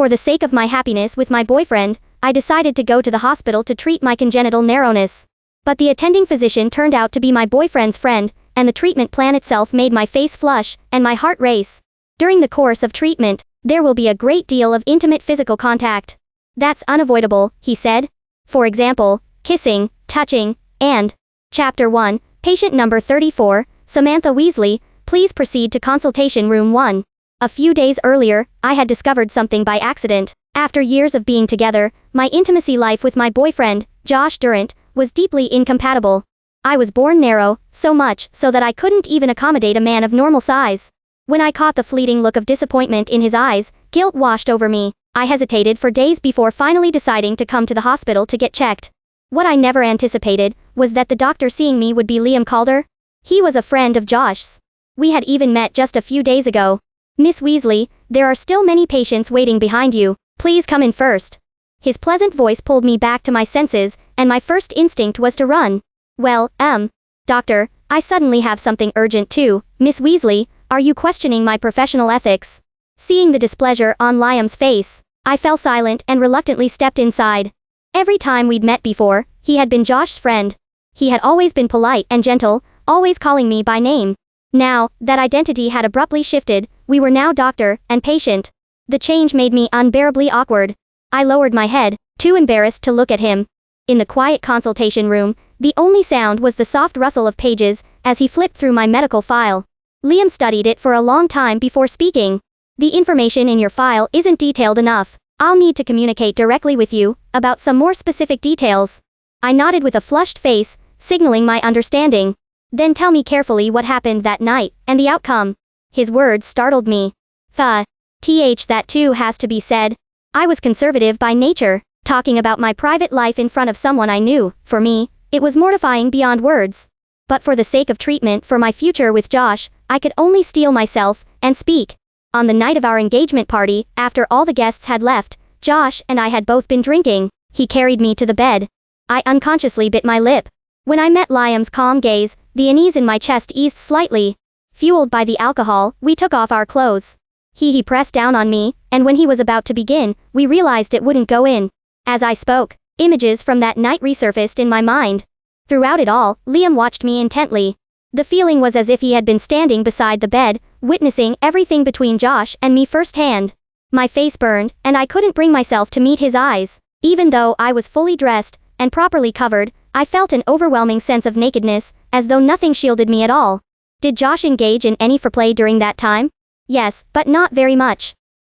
For the sake of my happiness with my boyfriend, I decided to go to the hospital to treat my congenital narrowness. But the attending physician turned out to be my boyfriend's friend, and the treatment plan itself made my face flush and my heart race. During the course of treatment, there will be a great deal of intimate physical contact. That's unavoidable, he said. For example, kissing, touching, and Chapter 1, Patient number 34, Samantha Weasley, please proceed to consultation room 1. A few days earlier, I had discovered something by accident. After years of being together, my intimacy life with my boyfriend, Josh Durant, was deeply incompatible. I was born narrow, so much so that I couldn't even accommodate a man of normal size. When I caught the fleeting look of disappointment in his eyes, guilt washed over me. I hesitated for days before finally deciding to come to the hospital to get checked. What I never anticipated was that the doctor seeing me would be Liam Calder. He was a friend of Josh's. We had even met just a few days ago. Miss Weasley, there are still many patients waiting behind you. Please come in first. His pleasant voice pulled me back to my senses, and my first instinct was to run. Well, doctor, I suddenly have something urgent too. Miss Weasley, are you questioning my professional ethics? Seeing the displeasure on Liam's face, I fell silent and reluctantly stepped inside. Every time we'd met before, he had been Josh's friend. He had always been polite and gentle, always calling me by name. Now, that identity had abruptly shifted, we were now doctor and patient. The change made me unbearably awkward. I lowered my head, too embarrassed to look at him. In the quiet consultation room, the only sound was the soft rustle of pages as he flipped through my medical file. Liam studied it for a long time before speaking. The information in your file isn't detailed enough. I'll need to communicate directly with you about some more specific details. I nodded with a flushed face, signaling my understanding. Then tell me carefully what happened that night, and the outcome. His words startled me. That too has to be said. I was conservative by nature. Talking about my private life in front of someone I knew, for me, it was mortifying beyond words. But for the sake of treatment for my future with Josh, I could only steel myself and speak. On the night of our engagement party, after all the guests had left, Josh and I had both been drinking. He carried me to the bed. I unconsciously bit my lip. When I met Liam's calm gaze, the unease in my chest eased slightly. Fueled by the alcohol, we took off our clothes. He pressed down on me, and when he was about to begin, we realized it wouldn't go in. As I spoke, images from that night resurfaced in my mind. Throughout it all, Liam watched me intently. The feeling was as if he had been standing beside the bed, witnessing everything between Josh and me firsthand. My face burned, and I couldn't bring myself to meet his eyes. Even though I was fully dressed and properly covered, I felt an overwhelming sense of nakedness, as though nothing shielded me at all. Did Josh engage in any foreplay during that time? Yes, but not very much.